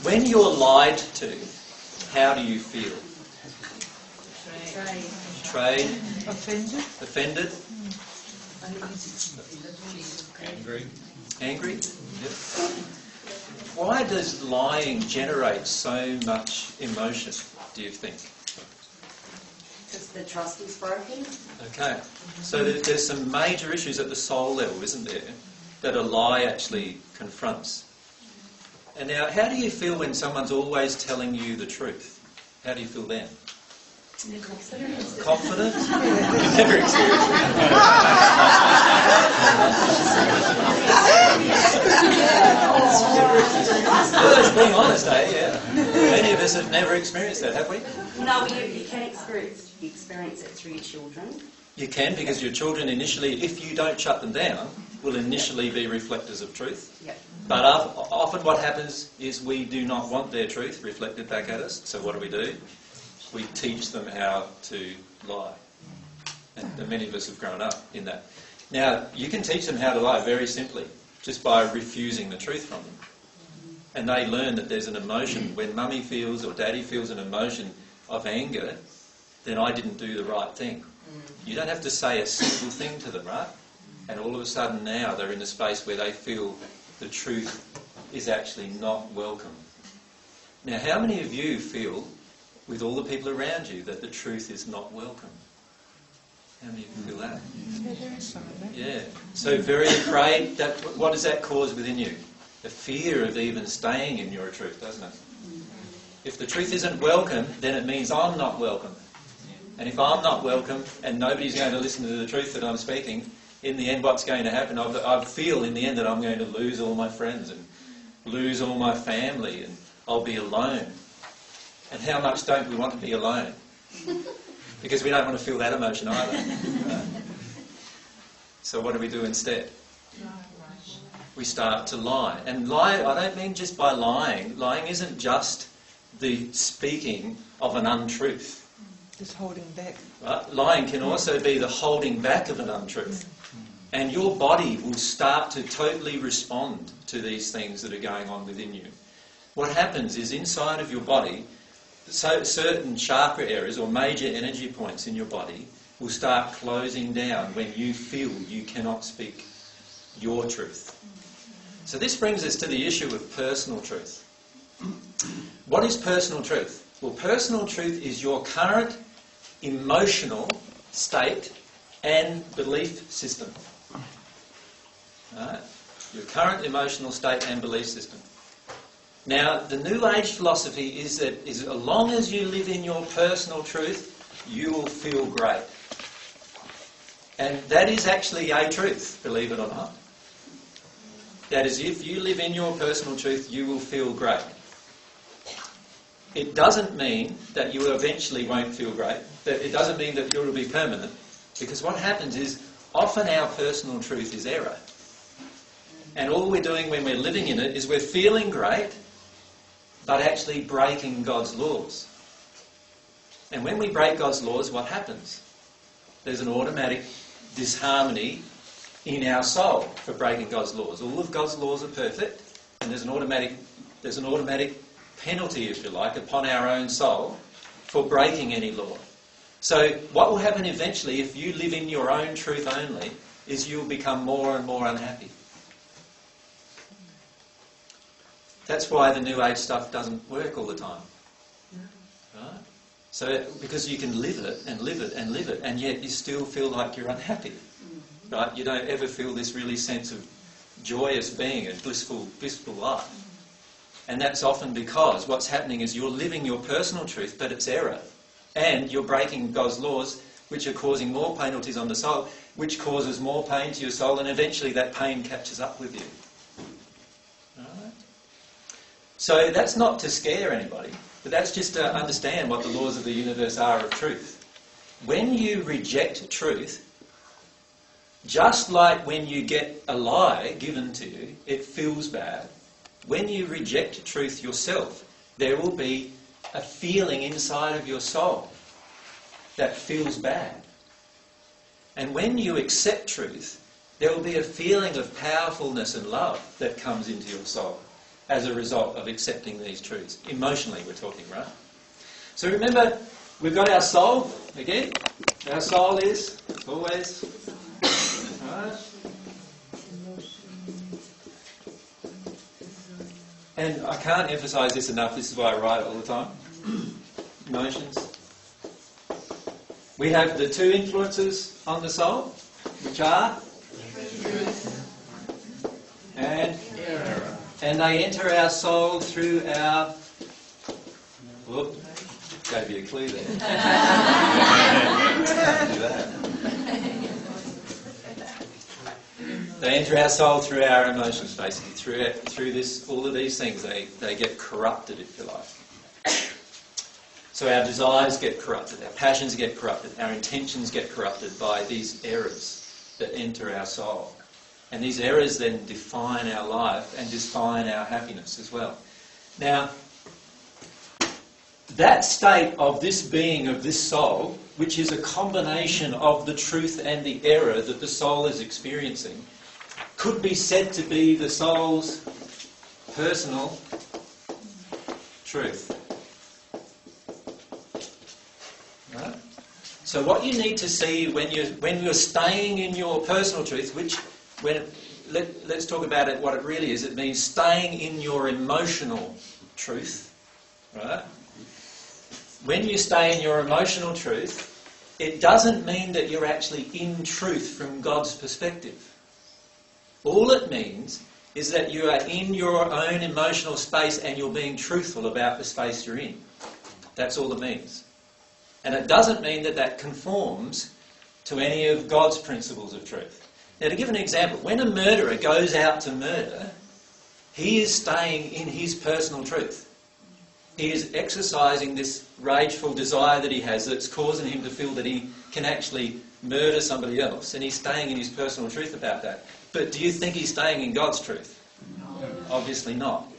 When you're lied to, how do you feel? Betrayed. Offended. Angry. Yep. Why does lying generate so much emotion, do you think? Because the trust is broken. Okay. So there's some major issues at the soul level, isn't there, that a lie actually confronts. And now, how do you feel when someone's always telling you the truth? How do you feel then? Confident. Confident? You've never experienced that. Well, that's being honest, eh? Yeah. Many of us have never experienced that, have we? No, you can experience it through your children. You can, because your children initially, if you don't shut them down, will initially be reflectors of truth. Yep. But often what happens is we do not want their truth reflected back at us. So what do? We teach them how to lie. And many of us have grown up in that. Now, you can teach them how to lie very simply, just by refusing the truth from them. And they learn that there's an emotion. When mummy feels or daddy feels an emotion of anger, then I didn't do the right thing. You don't have to say a single thing to them, right? And all of a sudden now they're in a space where they feel the truth is actually not welcome. Now, how many of you feel, with all the people around you, that the truth is not welcome? How many of you feel that? Yeah. So very afraid. What does that cause within you? The fear of even staying in your truth, doesn't it? If the truth isn't welcome, then it means I'm not welcome. And if I'm not welcome and nobody's going to listen to the truth that I'm speaking, in the end what's going to happen? I feel in the end that I'm going to lose all my friends and lose all my family and I'll be alone. And how much don't we want to be alone? Because we don't want to feel that emotion either. Right? So what do we do instead? We start to lie. And lie, I don't mean just by lying. Lying isn't just the speaking of an untruth. Just holding back. Right? Lying can also be the holding back of an untruth. And your body will start to totally respond to these things that are going on within you. What happens is inside of your body, so certain chakra areas or major energy points in your body will start closing down when you feel you cannot speak your truth. So this brings us to the issue of personal truth. What is personal truth? Well, personal truth is your current emotional state and belief system. Right? Your current emotional state and belief system. Now, the New Age philosophy is that as long as you live in your personal truth, you will feel great. And that is actually a truth, believe it or not. That is, if you live in your personal truth, you will feel great. It doesn't mean that you eventually won't feel great. That it doesn't mean that it will be permanent. Because what happens is, often our personal truth is error. And all we're doing when we're living in it is we're feeling great, but actually breaking God's laws. And when we break God's laws, what happens? There's an automatic disharmony in our soul for breaking God's laws. All of God's laws are perfect, and there's an automatic penalty, if you like, upon our own soul for breaking any law. So what will happen eventually if you live in your own truth only is you'll become more and more unhappy. That's why the New Age stuff doesn't work all the time. Right? So, because you can live it and live it and live it, and yet you still feel like you're unhappy. Right? You don't ever feel this really sense of joyous being, a blissful life. And that's often because what's happening is you're living your personal truth, but it's error. And you're breaking God's laws, which are causing more penalties on the soul, which causes more pain to your soul, and eventually that pain catches up with you. Right? So that's not to scare anybody, but that's just to understand what the laws of the universe are of truth. When you reject truth, just like when you get a lie given to you, it feels bad. When you reject truth yourself, there will be a feeling inside of your soul that feels bad. And when you accept truth, there will be a feeling of powerfulness and love that comes into your soul. as a result of accepting these truths. Emotionally, we're talking, right? So remember, we've got our soul, again. Our soul is always, right? And I can't emphasise this enough, this is why I write it all the time. Emotions. We have the two influences on the soul, which are and they enter our soul through our... Whoop, gave you a clue there. Do that. They enter our soul through our emotions, basically. Through this, all of these things, they get corrupted, if you like. So our desires get corrupted, our passions get corrupted, our intentions get corrupted by these errors that enter our soul. And these errors then define our life and define our happiness as well. Now, that state of this being, of this soul, which is a combination of the truth and the error that the soul is experiencing, could be said to be the soul's personal truth. Right? So what you need to see when you're staying in your personal truth, let's talk about it, what it really is. It means staying in your emotional truth. Right? When you stay in your emotional truth, it doesn't mean that you're actually in truth from God's perspective. All it means is that you are in your own emotional space and you're being truthful about the space you're in. That's all it means. And it doesn't mean that that conforms to any of God's principles of truth. Now, to give an example, when a murderer goes out to murder, he is staying in his personal truth. He is exercising this rageful desire that he has that's causing him to feel that he can actually murder somebody else, and he's staying in his personal truth about that. But do you think he's staying in God's truth? No. Obviously not.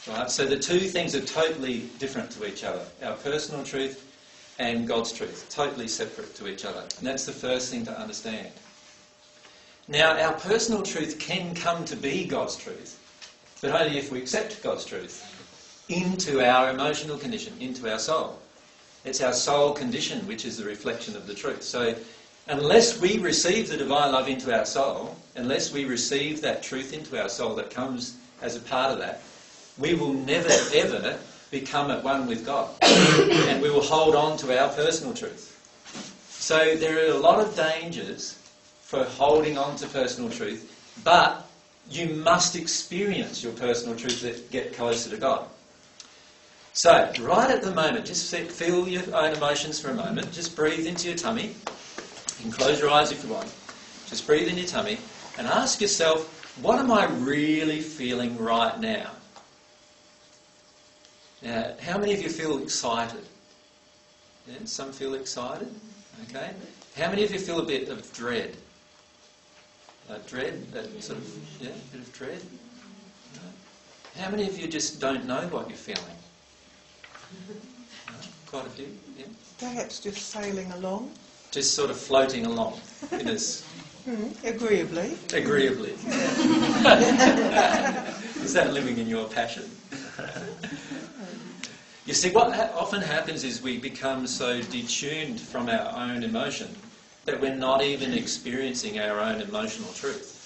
Right? So the two things are totally different to each other. Our personal truth and God's truth. Totally separate to each other. And that's the first thing to understand. Now, our personal truth can come to be God's truth, but only if we accept God's truth into our emotional condition, into our soul. It's our soul condition which is the reflection of the truth. So unless we receive the divine love into our soul, unless we receive that truth into our soul that comes as a part of that, we will never ever become at one with God. And we will hold on to our personal truth. So there are a lot of dangers for holding on to personal truth, but you must experience your personal truth to get closer to God. So, right at the moment, just feel your own emotions for a moment. Just breathe into your tummy. You can close your eyes if you want. Just breathe in your tummy and ask yourself, what am I really feeling right now? Now, how many of you feel excited? Yeah, some feel excited. Okay. How many of you feel a bit of dread? Dread, that sort of, a bit of dread. How many of you just don't know what you're feeling? Quite a few, yeah. Perhaps just sailing along. Just sort of floating along in this. Agreeably. Agreeably. Is that living in your passion? You see, what often happens is we become so detuned from our own emotion that we're not even experiencing our own emotional truth.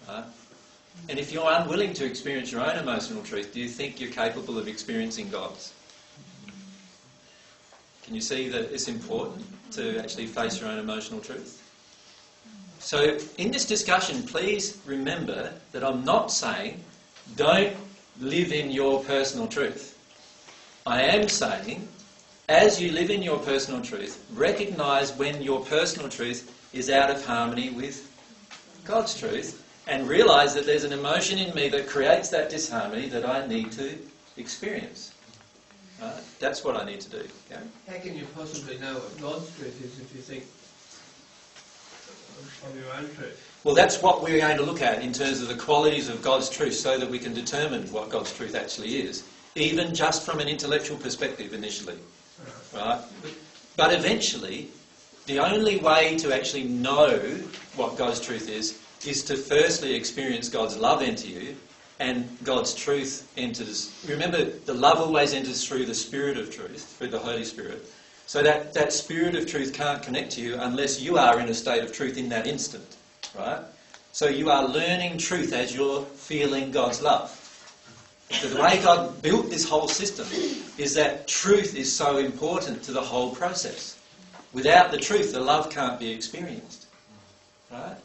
Right? And if you're unwilling to experience your own emotional truth, do you think you're capable of experiencing God's? Can you see that it's important to actually face your own emotional truth? So in this discussion, please remember that I'm not saying don't live in your personal truth. I am saying, as you live in your personal truth, recognise when your personal truth is out of harmony with God's truth, and realise that there's an emotion in me that creates that disharmony that I need to experience. Right? That's what I need to do. Okay? How can you possibly know what God's truth is if you think of your own truth? Well, that's what we're going to look at in terms of the qualities of God's truth so that we can determine what God's truth actually is, even just from an intellectual perspective initially. Right? But eventually, the only way to actually know what God's truth is to firstly experience God's love into you and God's truth enters. Remember, the love always enters through the Spirit of truth, through the Holy Spirit. So that Spirit of truth can't connect to you unless you are in a state of truth in that instant, right? So you are learning truth as you're feeling God's love. So the way God built this whole system is that truth is so important to the whole process. Without the truth, the love can't be experienced, right?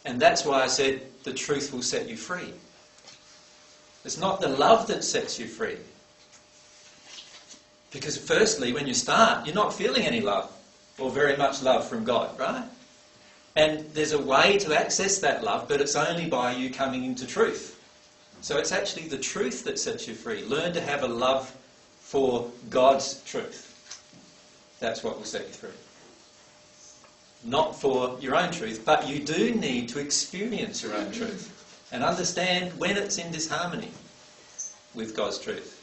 And that's why I said the truth will set you free. It's not the love that sets you free. Because firstly, when you start, you're not feeling any love or very much love from God, right? And there's a way to access that love, but it's only by you coming into truth. So it's actually the truth that sets you free. Learn to have a love for God's truth. That's what will set you free. Not for your own truth, but you do need to experience your own truth and understand when it's in disharmony with God's truth.